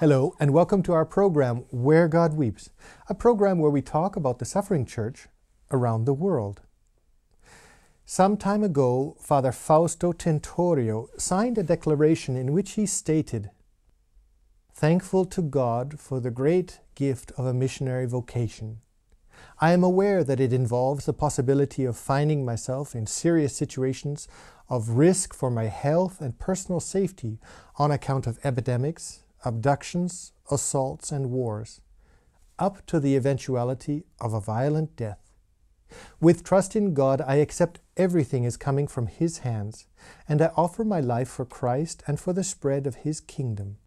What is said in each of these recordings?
Hello, and welcome to our program, Where God Weeps, a program where we talk about the suffering church around the world. Some time ago, Father Fausto Tentorio signed a declaration in which he stated, "Thankful to God for the great gift of a missionary vocation. I am aware that it involves the possibility of finding myself in serious situations of risk for my health and personal safety on account of epidemics, abductions, assaults, and wars, up to the eventuality of a violent death. With trust in God, I accept everything is coming from His hands, and I offer my life for Christ and for the spread of His kingdom."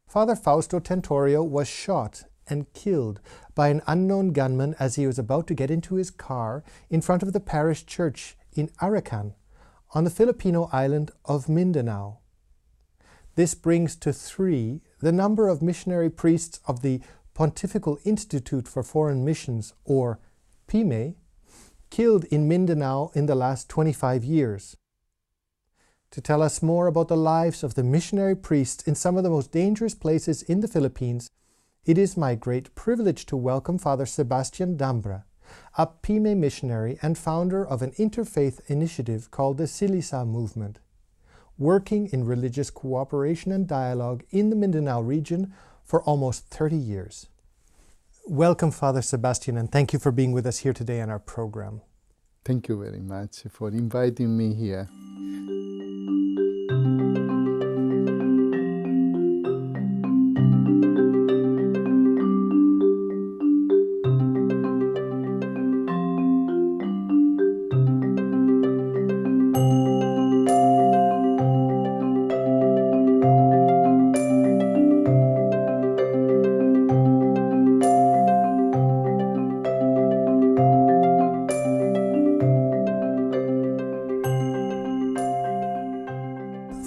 Father Fausto Tentorio was shot and killed by an unknown gunman as he was about to get into his car in front of the parish church in Arakan, on the Filipino island of Mindanao. This brings to 3 the number of missionary priests of the Pontifical Institute for Foreign Missions, or PIME, killed in Mindanao in the last 25 years. To tell us more about the lives of the missionary priests in some of the most dangerous places in the Philippines, it is my great privilege to welcome Father Sebastian D'Ambra, a PIME missionary and founder of an interfaith initiative called the Silisa Movement, working in religious cooperation and dialogue in the Mindanao region for almost 30 years. Welcome, Father Sebastian, and thank you for being with us here today on our program. Thank you very much for inviting me here.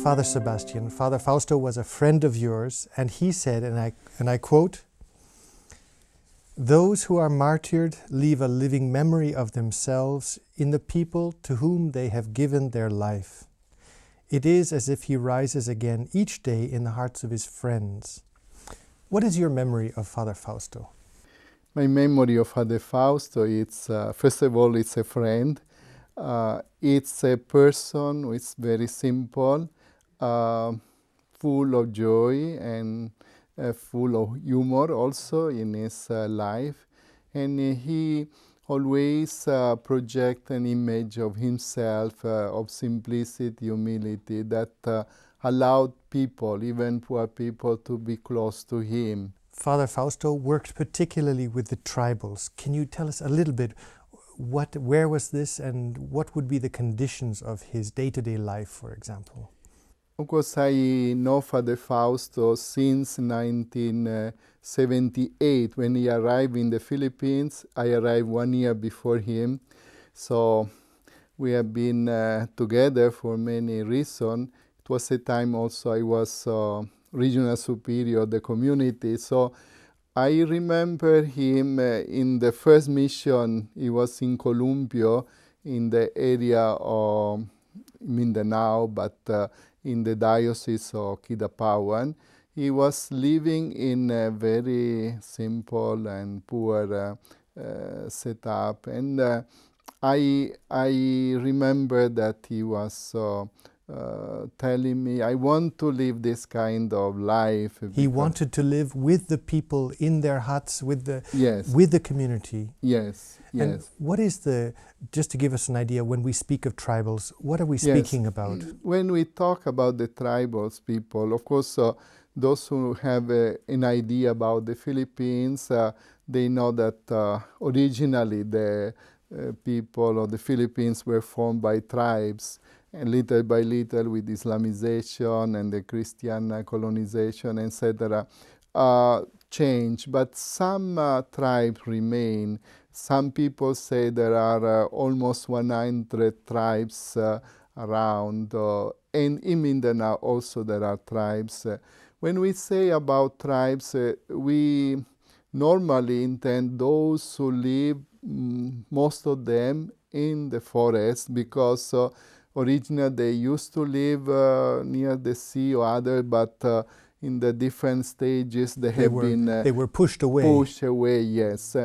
Father Sebastian, Father Fausto was a friend of yours, and he said, and I quote, "Those who are martyred leave a living memory of themselves in the people to whom they have given their life. It is as if he rises again each day in the hearts of his friends." What is your memory of Father Fausto? My memory of Father Fausto, it's first of all, it's a friend. It's a person who is very simple, full of joy and full of humor also in his life. And he always projects an image of himself, of simplicity, humility, that allowed people, even poor people, to be close to him. Father Fausto worked particularly with the tribals. Can you tell us a little bit where was this and what would be the conditions of his day-to-day life, for example? Of course, I know Father Fausto since 1978. When he arrived in the Philippines, I arrived 1 year before him. So we have been together for many reasons. It was a time also I was regional superior of the community. So I remember him in the first mission. He was in Columbio, in the area of Mindanao, but in the diocese of Kidapawan. He was living in a very simple and poor setup. And I remember that he was telling me, I want to live this kind of life. He wanted to live with the people in their huts, with the community. Yes, yes. And what is just to give us an idea, when we speak of tribals, what are we speaking about? When we talk about the tribals people, of course, those who have an idea about the Philippines, they know that originally the people of the Philippines were formed by tribes. And little by little, with Islamization and the Christian colonization, etc., change. But some tribes remain. Some people say there are almost 100 tribes around. And in Mindanao also there are tribes. When we say about tribes, we normally intend those who live, most of them, in the forest, because originally they used to live near the sea or other, but in the different stages. They were pushed away. Pushed away, yes.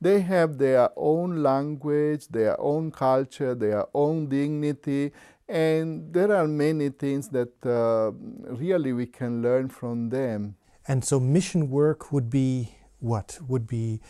They have their own language, their own culture, their own dignity, and there are many things that really we can learn from them. And so mission work would be what? Would be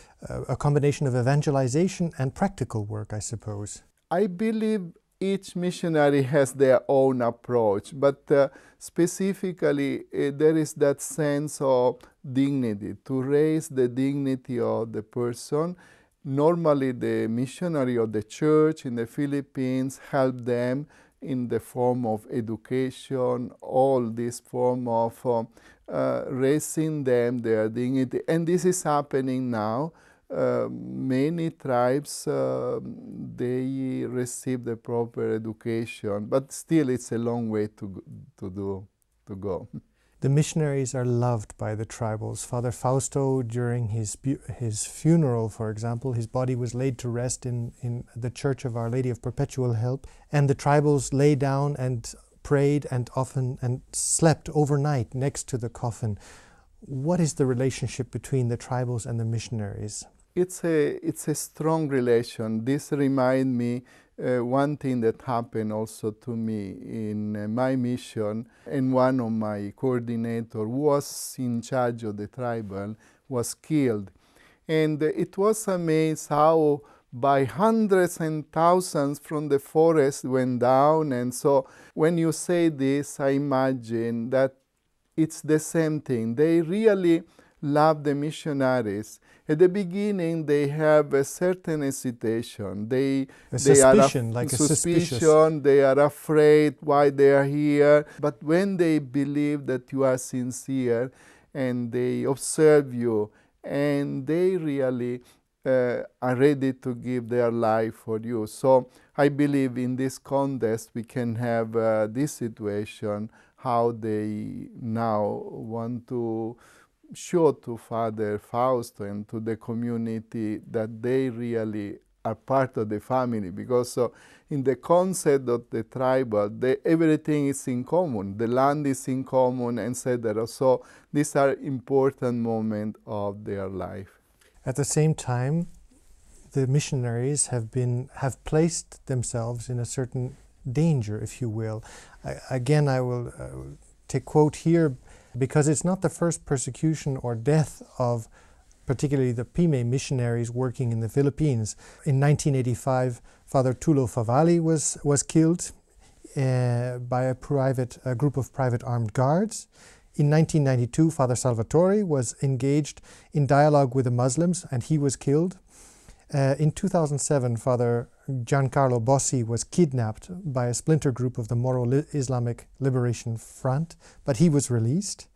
a combination of evangelization and practical work, I suppose. I believe each missionary has their own approach, but specifically there is that sense of dignity, to raise the dignity of the person. Normally the missionary or the church in the Philippines help them in the form of education, all this form of raising them, their dignity. And this is happening now. Many tribes, they receive the proper education, but still it's a long way to go. The missionaries are loved by the tribals. Father Fausto, during his funeral, for example, his body was laid to rest in the Church of Our Lady of Perpetual Help, and the tribals lay down and prayed and often and slept overnight next to the coffin. What is the relationship between the tribals and the missionaries? It's a strong relation. This reminds me one thing that happened also to me in my mission, and one of my coordinator who was in charge of the tribal was killed. And it was amazing how by hundreds and thousands from the forest went down. And so when you say this, I imagine that it's the same thing. They really love the missionaries. At the beginning, they have a certain hesitation. They are suspicion. They are afraid why they are here. But when they believe that you are sincere, and they observe you, and they really are ready to give their life for you. So I believe in this context we can have this situation, how they now want to show to Father Fausto and to the community that they really are part of the family, because in the concept of the tribal, everything is in common, the land is in common, etc. So these are important moments of their life. At the same time, the missionaries have placed themselves in a certain danger, if you will. I will take quote here, because it's not the first persecution or death of particularly the PIME missionaries working in the Philippines. In 1985, Father Tulo Favalli was killed by a group of private armed guards. In 1992, Father Salvatore was engaged in dialogue with the Muslims, and he was killed. In 2007, Father Giancarlo Bossi was kidnapped by a splinter group of the Moro Islamic Liberation Front, but he was released.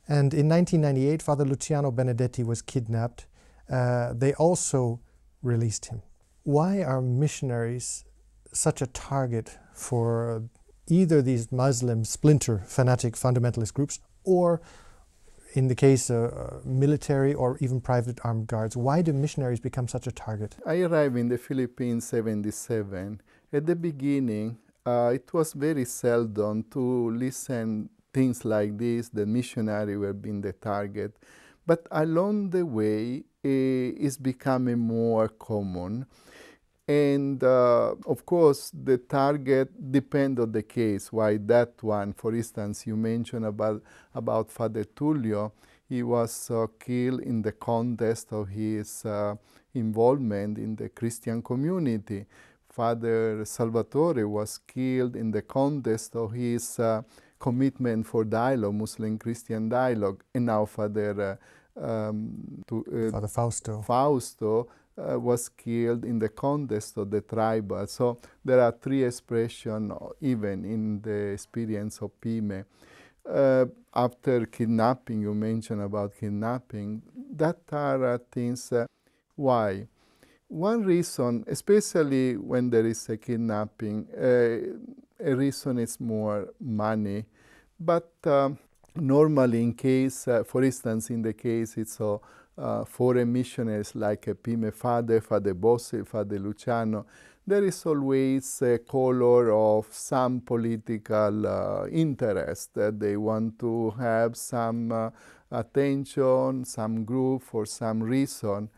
And in 1998, Father Luciano Benedetti was kidnapped. They also released him. Why are missionaries such a target for either these Muslim splinter fanatic fundamentalist groups, or in the case of military or even private armed guards? Why do missionaries become such a target? I arrived in the Philippines in 1977. At the beginning, it was very seldom to listen things like this, the missionary were being the target. But along the way, it's becoming more common. And of course, the target depends on the case. Why that one? For instance, you mentioned about Father Tullio. He was killed in the context of his involvement in the Christian community. Father Salvatore was killed in the context of his commitment for dialogue, Muslim-Christian dialogue. And now Father Fausto was killed in the context of the tribal. So there are three expressions even in the experience of PIME. After kidnapping, you mentioned about kidnapping, that are things. Why? One reason, especially when there is a kidnapping, a reason is more money. But normally in case, for instance, in the case it's foreign missionaries like a PIME Father Bossi, Father Luciano, there is always a color of some political interest that they want to have some attention, some group for some reason.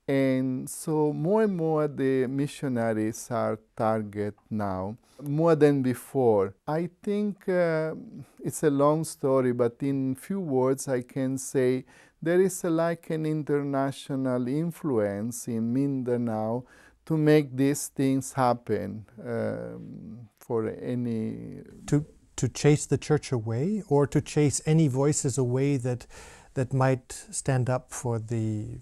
And so more and more the missionaries are target now, more than before. I think it's a long story, but in few words I can say there is like an international influence in Mindanao to make these things happen for any... To chase the church away, or to chase any voices away that might stand up for the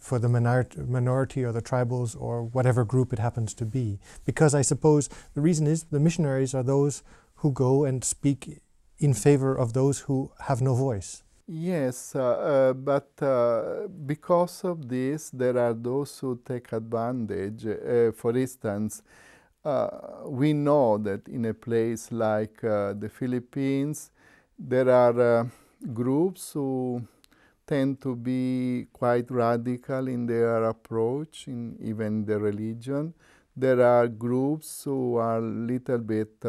minority or the tribals or whatever group it happens to be. Because I suppose the reason is the missionaries are those who go and speak in favor of those who have no voice. Yes, but because of this, there are those who take advantage. For instance, we know that in a place like the Philippines, there are groups who tend to be quite radical in their approach, in even the religion. There are groups who are a little bit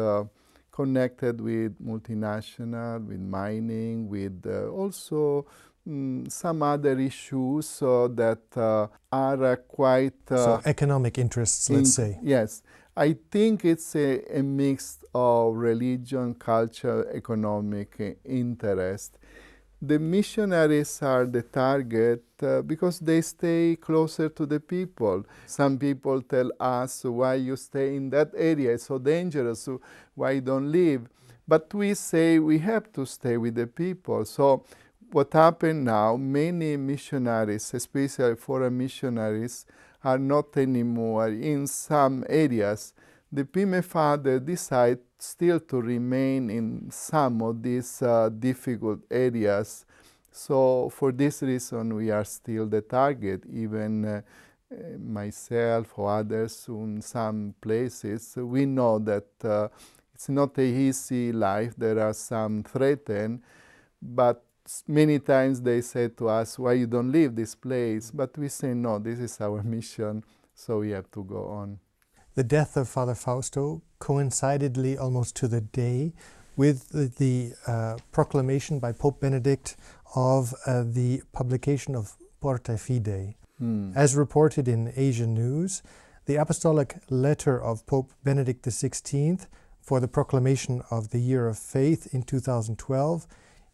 connected with multinational, with mining, with also some other issues that are quite... so economic interests, let's say. Yes. I think it's a mix of religion, culture, economic interest. The missionaries are the target because they stay closer to the people. Some people tell us, why you stay in that area, it's so dangerous, so why don't leave? But we say we have to stay with the people. So what happened now, many missionaries, especially foreign missionaries, are not anymore in some areas. The PIME father decided still to remain in some of these difficult areas. So for this reason, we are still the target, even myself or others in some places. We know that it's not an easy life. There are some threats, but many times they say to us, why you don't leave this place? But we say, no, this is our mission, so we have to go on. The death of Father Fausto coincided almost to the day with the proclamation by Pope Benedict of the publication of Porta Fidei. As reported in Asian News, the apostolic letter of Pope Benedict XVI for the proclamation of the Year of Faith in 2012,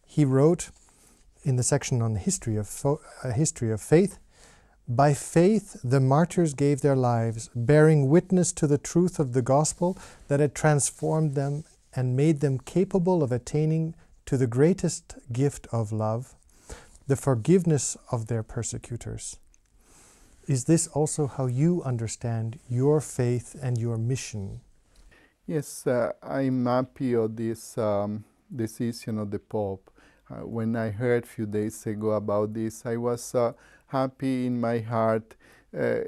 he wrote in the section on the history of faith, "By faith the martyrs gave their lives, bearing witness to the truth of the gospel that had transformed them and made them capable of attaining to the greatest gift of love, the forgiveness of their persecutors." Is this also how you understand your faith and your mission? Yes, I'm happy of this decision of the Pope. When I heard a few days ago about this, I was happy in my heart.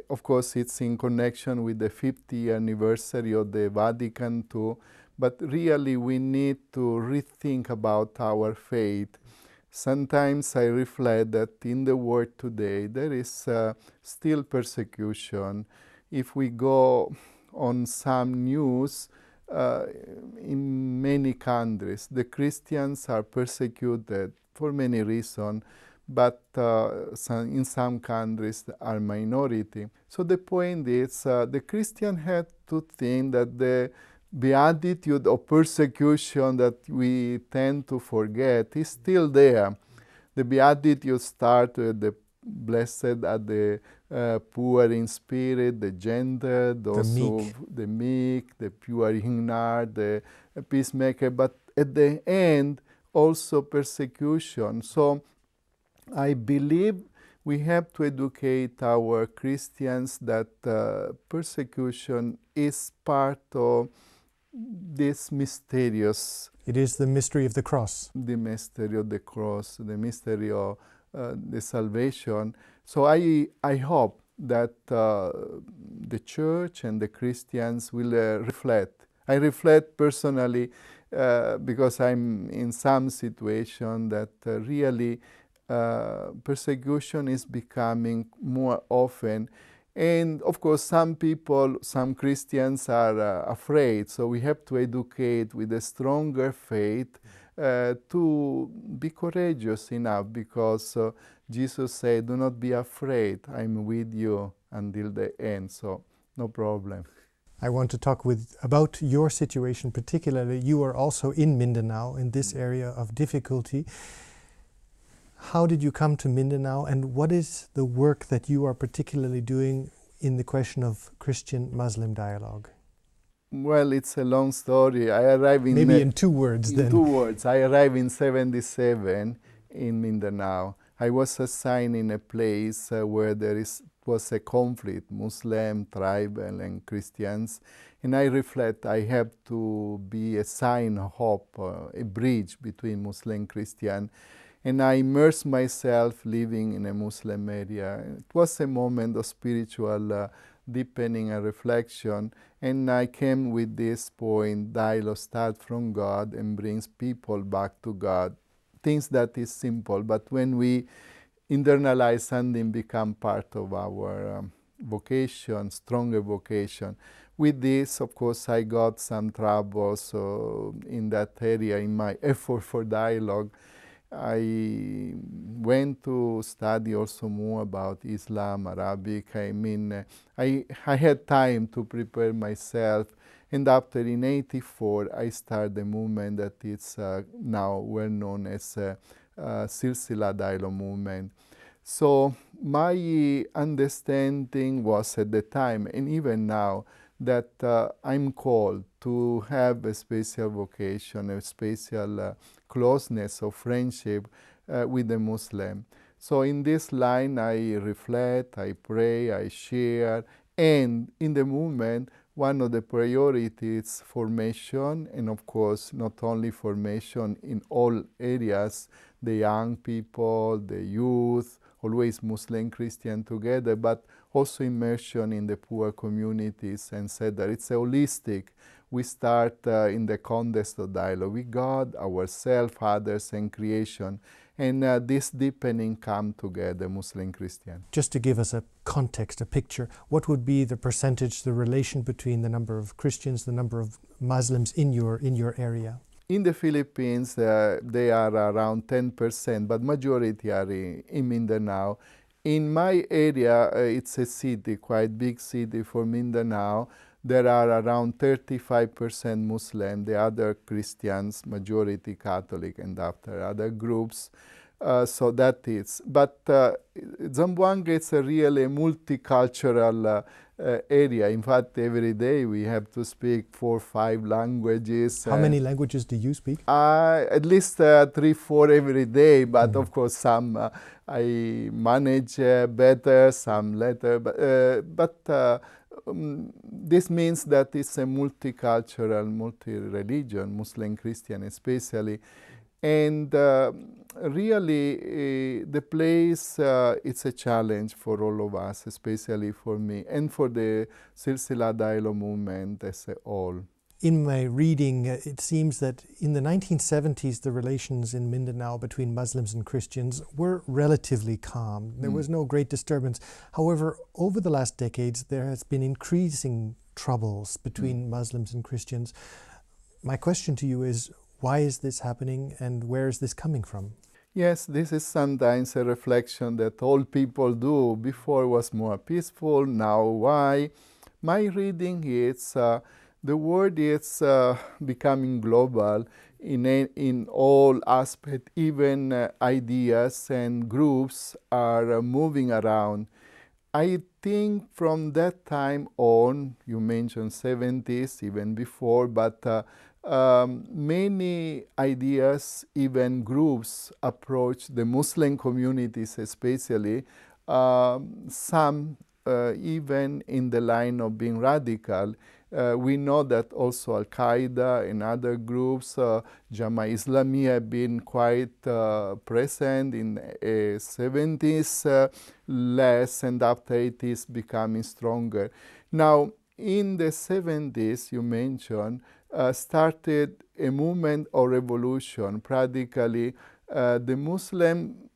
Of course, it's in connection with the 50th anniversary of the Vatican II, but really we need to rethink about our faith. Sometimes I reflect that in the world today there is still persecution. If we go on some news, in many countries the Christians are persecuted for many reasons, but in some countries are minority. So the point is the Christian had to think that the beatitude of persecution that we tend to forget is still there. The beatitude starts with the blessed are the poor in spirit, the gentle, the meek, the pure in heart, the peacemaker, but at the end also persecution. So I believe we have to educate our Christians that persecution is part of this mysterious... It is the mystery of the cross. The mystery of the cross, the mystery of the salvation. So I hope that the church and the Christians will reflect. I reflect personally because I'm in some situation that really persecution is becoming more often, And of course, some people, some Christians are afraid, so we have to educate with a stronger faith to be courageous enough, because Jesus said, "Do not be afraid, I'm with you until the end," so no problem. I want to talk about your situation particularly. You are also in Mindanao, in this area of difficulty. How did you come to Mindanao, and what is the work that you are particularly doing in the question of Christian-Muslim dialogue? Well, it's a long story. I arrived in... Maybe in 2 words then. In 2 words. I arrived in 1977 in Mindanao. I was assigned in a place where was a conflict, Muslim, tribal, and Christians. And I reflect I have to be a sign of hope, a bridge between Muslim and Christian. And I immersed myself living in a Muslim area. It was a moment of spiritual deepening and reflection. And I came with this point, dialogue starts from God and brings people back to God. Things that is simple, but when we internalize something, become part of our vocation, stronger vocation. With this, of course, I got some troubles in that area in my effort for dialogue. I went to study also more about Islam, Arabic. I mean, I had time to prepare myself. And after, in 1984, I started a movement that is now well known as Silsila Dialogue Movement. So my understanding was at the time, and even now, that I'm called to have a special vocation, a special closeness of friendship with the Muslim. So in this line, I reflect, I pray, I share, and in the movement, one of the priorities, formation, and of course, not only formation in all areas, the young people, the youth, always Muslim, Christian together, but also immersion in the poor communities, and said that it's holistic. We start in the context of dialogue with God, ourselves, others, and creation. And this deepening come together, Muslim, Christian. Just to give us a context, a picture, what would be the percentage, the relation between the number of Christians, the number of Muslims in your area? In the Philippines, they are around 10%, but majority are in Mindanao. In my area, it's a city, quite big city for Mindanao. There are around 35% Muslim, the other Christians, majority Catholic, and after other groups. So that is. But Zamboanga is a really multicultural area. In fact, every day we have to speak 4 or 5 languages. How many languages do you speak? At least 3, 4 every day, but of course some I manage better, some later. But this means that it's a multicultural, multi-religion, Muslim, Christian especially. And really, the place, it's a challenge for all of us, especially for me, and for the Silsila Dialogue Movement as a whole. In my reading, it seems that in the 1970s, the relations in Mindanao between Muslims and Christians were relatively calm. There was no great disturbance. However, over the last decades, there has been increasing troubles between Muslims and Christians. My question to you is, why is this happening, and where is this coming from? Yes, this is sometimes a reflection that all people do. Before it was more peaceful, now why? My reading is the world is becoming global in all aspects. Even ideas and groups are moving around. I think from that time on, you mentioned 70s, even before, but many ideas, even groups, approach the Muslim communities especially, some even in the line of being radical. We know that also Al-Qaeda and other groups, Jama Islami, have been quite present in the 70s, less, and after 80s becoming stronger. Now, in the 70s, you mentioned, started a movement or revolution. Practically, the Muslim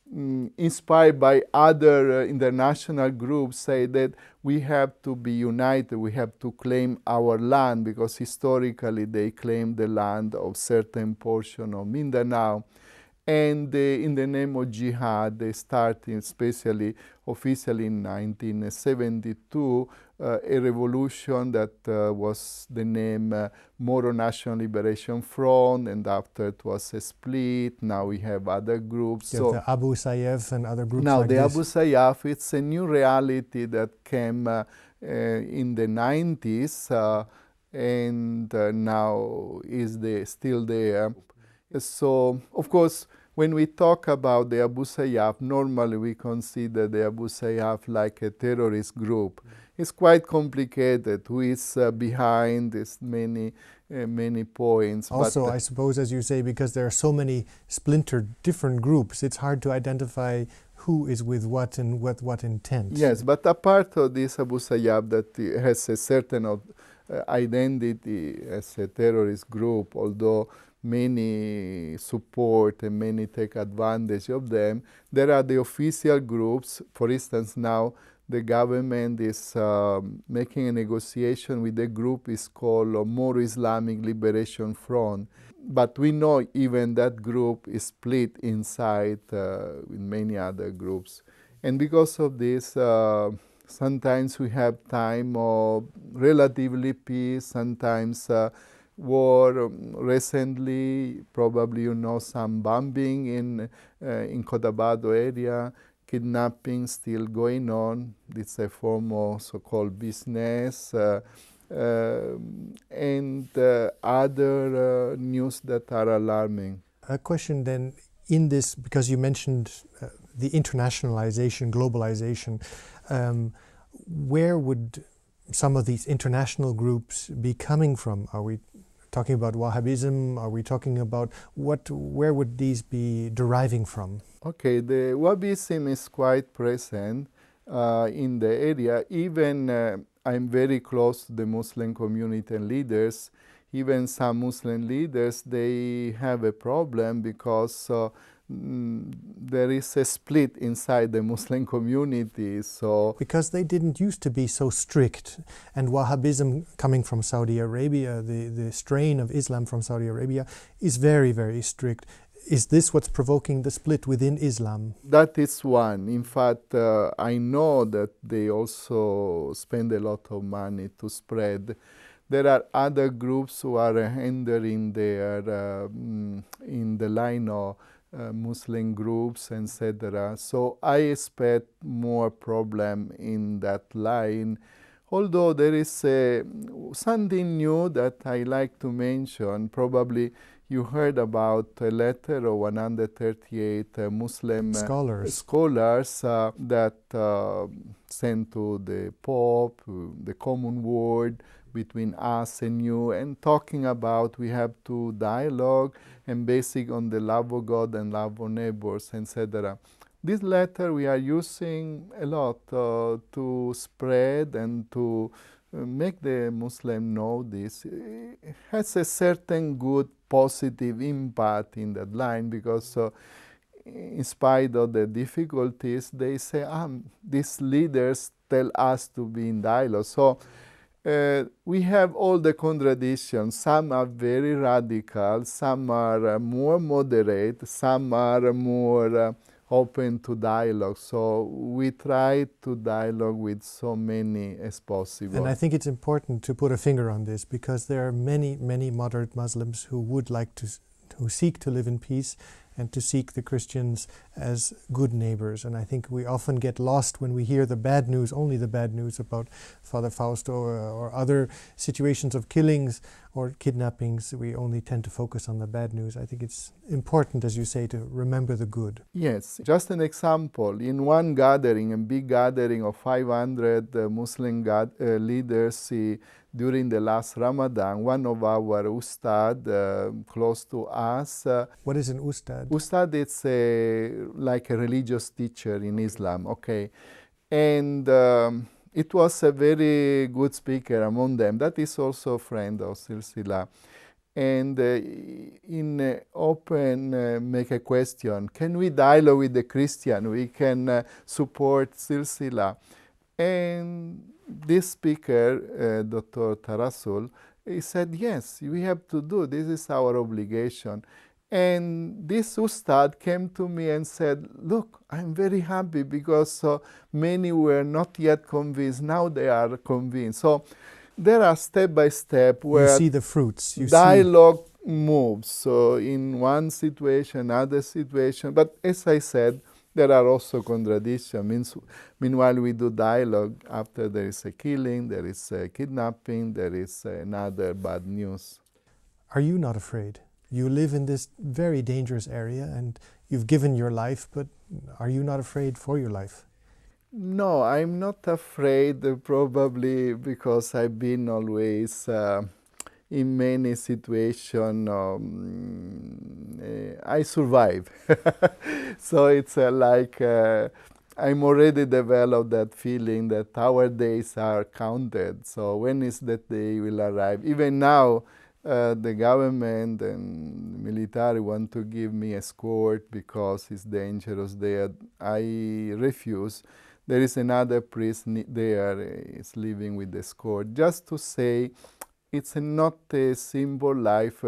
inspired by other international groups, say that we have to be united, we have to claim our land, because historically they claimed the land of certain portion of Mindanao. And in the name of jihad, they started, especially officially in 1972, a revolution that was the name Moro National Liberation Front, and after it was a split. Now we have other groups. You have the Abu Sayyaf and other groups now like the this. Abu Sayyaf, it's a new reality that came in the 90s, and now is still there. So, of course, when we talk about the Abu Sayyaf, normally we consider the Abu Sayyaf like a terrorist group. It's quite complicated. Who is behind this many points. Also, I suppose, as you say, because there are so many splintered different groups, it's hard to identify who is with what and with what intent. Yes, but apart of this Abu Sayyaf that has a certain identity as a terrorist group, although many support and many take advantage of them, there are the official groups. For instance, now the government is making a negotiation with a group is called Moro Islamic Liberation Front. But we know even that group is split inside with many other groups. And because of this, sometimes we have time of relatively peace, sometimes war. Recently, probably you know, some bombing in Cotabato area, kidnapping still going on. It's a form of so-called business, and other news that are alarming. A question then in this, because you mentioned the internationalization, globalization, where would some of these international groups be coming from? Are we talking about Wahhabism? Are we talking about where would these be deriving from? Okay, the Wahhabism is quite present in the area. Even I'm very close to the Muslim community and leaders. Even some Muslim leaders, they have a problem because there is a split inside the Muslim community. So because they didn't used to be so strict, and Wahhabism coming from Saudi Arabia, the strain of Islam from Saudi Arabia is very, very strict. Is this what's provoking the split within Islam? That is one. In fact, I know that they also spend a lot of money to spread. There are other groups who are hindering their in the line of Muslim groups, etc. So I expect more problem in that line. Although there is something new that I like to mention. Probably you heard about a letter of 138 Muslim scholars that sent to the Pope, the common word between us and you, and talking about we have to dialogue and basic on the love of God and love of neighbors, etc. This letter we are using a lot to spread and to make the Muslim know this. It has a certain good positive impact in that line, because in spite of the difficulties, they say, these leaders tell us to be in dialogue. So we have all the contradictions. Some are very radical, some are more moderate, some are more open to dialogue. So we try to dialogue with so many as possible. And I think it's important to put a finger on this, because there are many, many moderate Muslims who would like to, who seek to live in peace and to seek the Christians as good neighbors. And I think we often get lost when we hear the bad news, only the bad news about Father Fausto or other situations of killings or kidnappings. We only tend to focus on the bad news. I think it's important, as you say, to remember the good. Yes, just an example. In one gathering, a big gathering of 500 Muslim leaders, during the last Ramadan, one of our ustad close to us. What is an ustad? Ustad is like a religious teacher in Islam, okay. And it was a very good speaker among them. That is also a friend of Silsila. and make a question. Can we dialogue with the Christian? We can support Silsila. And this speaker, Dr. Tarasul, he said, yes, we have to do. This is our obligation. And this Ustad came to me and said, look, I'm very happy because many were not yet convinced. Now they are convinced. So there are step by step where you see the fruits. dialogue moves. So in one situation, another situation. But as I said, there are also contradictions. Meanwhile, we do dialogue. After there is a killing, there is a kidnapping, there is another bad news. Are you not afraid? You live in this very dangerous area and you've given your life, but are you not afraid for your life? No, I'm not afraid, probably because I've been always in many situations. I survive. So it's like I'm already developed that feeling that our days are counted. So when is that day will arrive? Even now, the government and military want to give me escort because it's dangerous there. I refuse. There is another priest there, is living with escort. Just to say, it's not a simple life.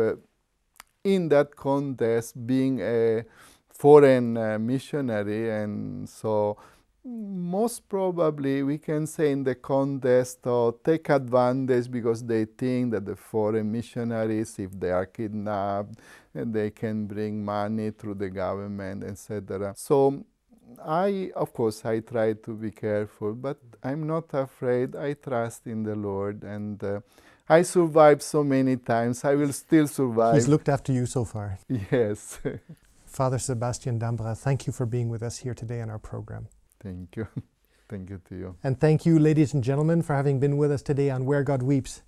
In that context, being a foreign missionary, and so most probably we can say in the context take advantage because they think that the foreign missionaries, if they are kidnapped, they can bring money through the government, etc. So of course, I try to be careful, but I'm not afraid. I trust in the Lord, and I survived so many times. I will still survive. He's looked after you so far. Yes. Father Sebastian D'Ambra, thank you for being with us here today on our program. Thank you. Thank you to you. And thank you, ladies and gentlemen, for having been with us today on Where God Weeps.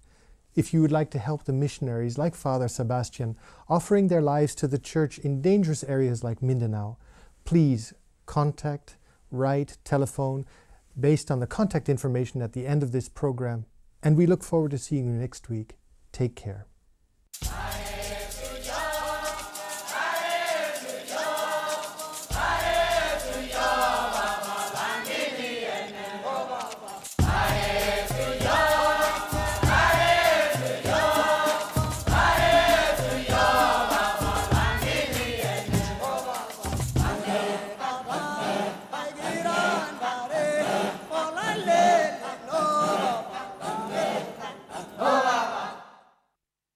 If you would like to help the missionaries like Father Sebastian, offering their lives to the church in dangerous areas like Mindanao, please contact, write, telephone, based on the contact information at the end of this program. And we look forward to seeing you next week. Take care.